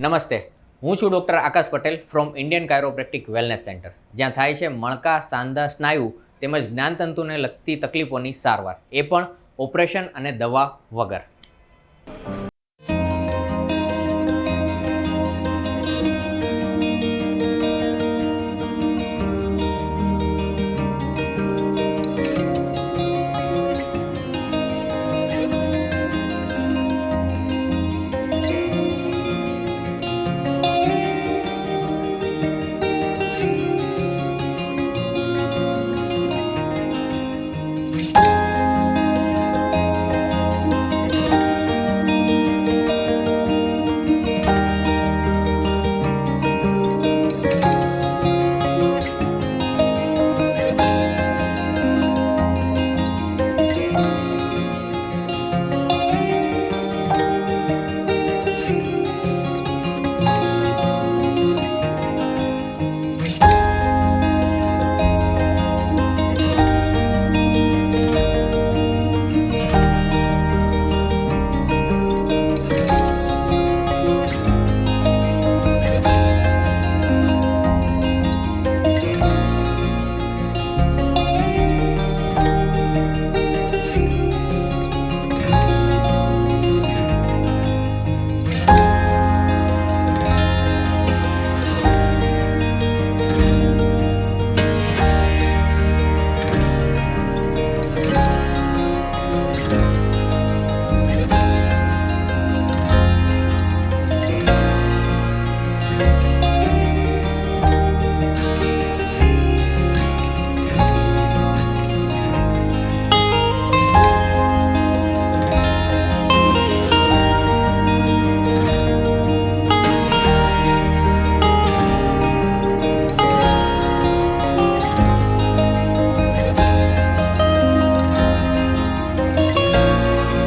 નમસ્તે, હું છું doctor Akash Patel from Indian chiropractic wellness centre, જ્યાં થાય છે મણકા, સાંધા, સ્નાયુ તેમજ જ્ઞાનતંતુને લગતી તકલીફોની સારવાર, એ પણ ઓપરેશન અને દવા વગર.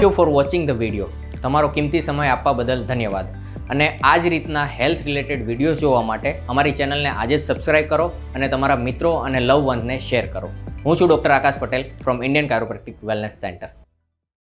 Thank you for watching the video. તમારો કિંમતી સમય આપવા બદલ ધન્યવાદ. અને આ જ રીતના હેલ્થ રિલેટેડ વિડીયોઝ જોવા માટે અમારી ચેનલને આજે જ સબસ્ક્રાઇબ કરો અને તમારા મિત્રો અને લવ વન્સને શેર કરો. હું છું doctor Akash Patel from Indian chiropractic wellness centre.